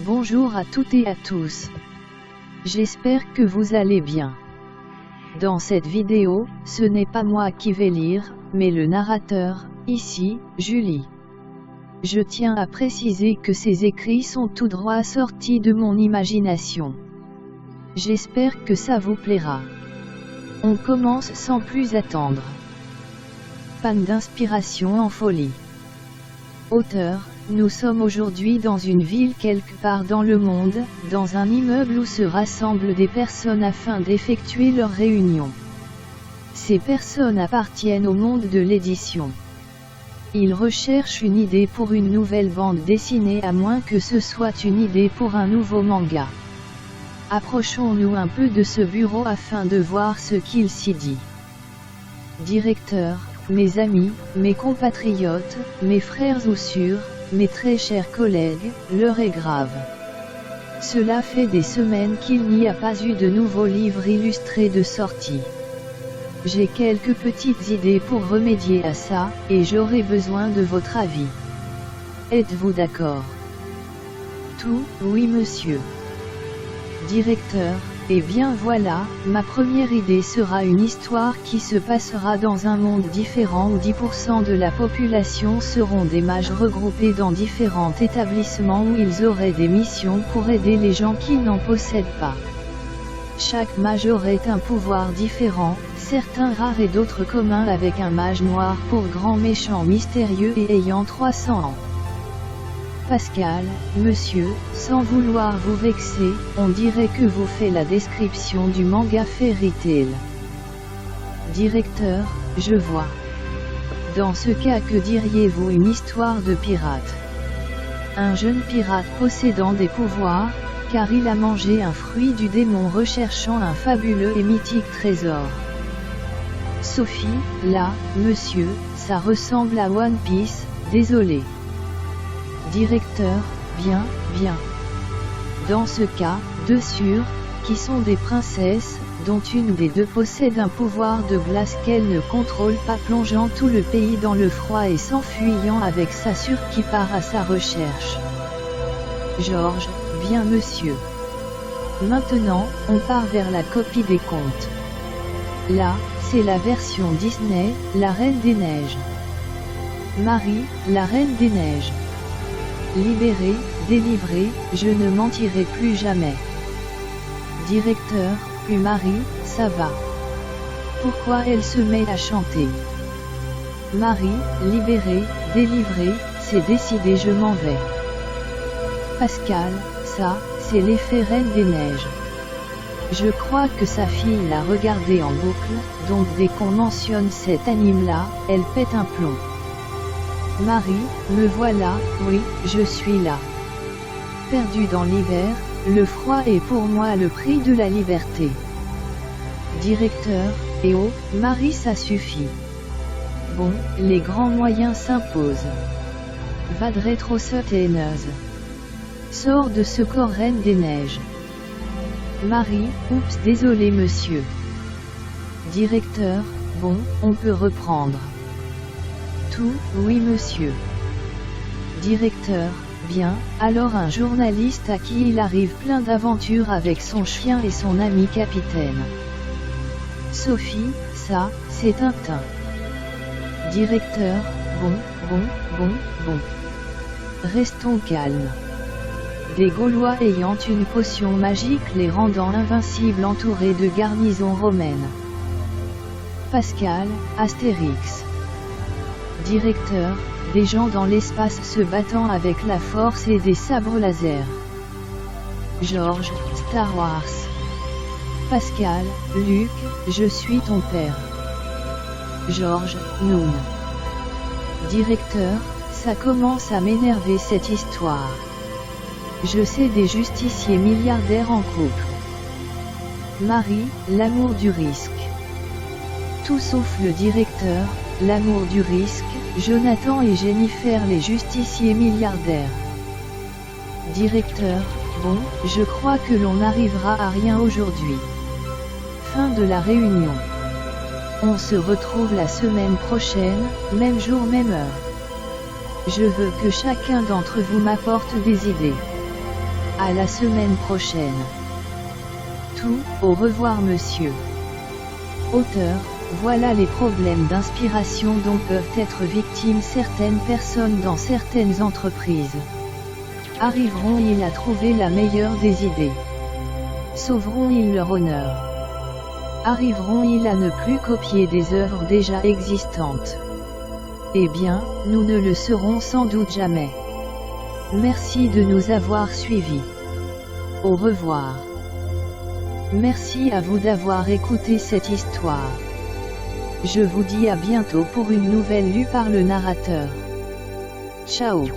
Bonjour à toutes et à tous. J'espère que vous allez bien. Dans cette vidéo, ce n'est pas moi qui vais lire, mais le narrateur, ici, Julie. Je tiens à préciser que ces écrits sont tout droit sortis de mon imagination. J'espère que ça vous plaira. On commence sans plus attendre. Panne d'inspiration en folie. Auteur, nous sommes aujourd'hui dans une ville quelque part dans le monde, dans un immeuble où se rassemblent des personnes afin d'effectuer leurs réunions. Ces personnes appartiennent au monde de l'édition. Ils recherchent une idée pour une nouvelle bande dessinée à moins que ce soit une idée pour un nouveau manga. Approchons-nous un peu de ce bureau afin de voir ce qu'il s'y dit. Directeur, mes amis, mes compatriotes, mes frères ou sœurs, mes très chers collègues, l'heure est grave. Cela fait des semaines qu'il n'y a pas eu de nouveaux livres illustrés de sortie. J'ai quelques petites idées pour remédier à ça, et j'aurai besoin de votre avis. Êtes-vous d'accord? Tout, oui monsieur. Directeur, eh bien voilà, ma première idée sera une histoire qui se passera dans un monde différent où 10% de la population seront des mages regroupés dans différents établissements où ils auraient des missions pour aider les gens qui n'en possèdent pas. Chaque mage aurait un pouvoir différent, certains rares et d'autres communs avec un mage noir pour grand méchant mystérieux et ayant 300 ans. Pascal, monsieur, sans vouloir vous vexer, on dirait que vous faites la description du manga Fairy Tail. Directeur, je vois. Dans ce cas, que diriez-vous une histoire de pirate? Un jeune pirate possédant des pouvoirs, car il a mangé un fruit du démon recherchant un fabuleux et mythique trésor. Sophie, là, monsieur, ça ressemble à One Piece, désolé. Directeur, bien, bien. Dans ce cas, deux sœurs, qui sont des princesses, dont une des deux possède un pouvoir de glace qu'elle ne contrôle pas, plongeant tout le pays dans le froid et s'enfuyant avec sa sœur qui part à sa recherche. Georges, bien monsieur. Maintenant, on part vers la copie des contes. Là, c'est la version Disney, la Reine des Neiges. Marie, la Reine des Neiges. Libérée, délivrée, je ne mentirai plus jamais. Directeur, puis Marie, ça va. Pourquoi elle se met à chanter? Marie, libérée, délivrée, c'est décidé, je m'en vais. Pascal, ça, c'est l'effet Reine des Neiges. Je crois que sa fille l'a regardé en boucle, donc dès qu'on mentionne cet anime-là, elle pète un plomb. Marie, me voilà, oui, je suis là. Perdu dans l'hiver, le froid est pour moi le prix de la liberté. Directeur, eh oh, Marie, ça suffit. Bon, les grands moyens s'imposent. Vadret Rossotteneuse. Sors de ce corps Reine des Neiges. Marie, oups, désolé monsieur. Directeur, bon, on peut reprendre. Tout, oui monsieur. Directeur, bien, alors un journaliste à qui il arrive plein d'aventures avec son chien et son ami capitaine. Sophie, ça, c'est Tintin. Directeur, bon. Restons calmes. Des Gaulois ayant une potion magique les rendant invincibles entourés de garnisons romaines. Pascal, Astérix. Directeur, des gens dans l'espace se battant avec la force et des sabres laser. Georges, Star Wars. Pascal, Luc, je suis ton père. Georges, Noon. Directeur, ça commence à m'énerver cette histoire. Je sais des justiciers milliardaires en couple. Marie, l'amour du risque. Tout sauf le directeur, l'amour du risque, Jonathan et Jennifer les justiciers milliardaires. Directeur, bon, je crois que l'on n'arrivera à rien aujourd'hui. Fin de la réunion. On se retrouve la semaine prochaine, même jour, même heure. Je veux que chacun d'entre vous m'apporte des idées. À la semaine prochaine. Tout, au revoir monsieur. Auteur, voilà les problèmes d'inspiration dont peuvent être victimes certaines personnes dans certaines entreprises. Arriveront-ils à trouver la meilleure des idées? Sauveront-ils leur honneur? Arriveront-ils à ne plus copier des œuvres déjà existantes? Eh bien, nous ne le saurons sans doute jamais. Merci de nous avoir suivis. Au revoir. Merci à vous d'avoir écouté cette histoire. Je vous dis à bientôt pour une nouvelle lue par le narrateur. Ciao.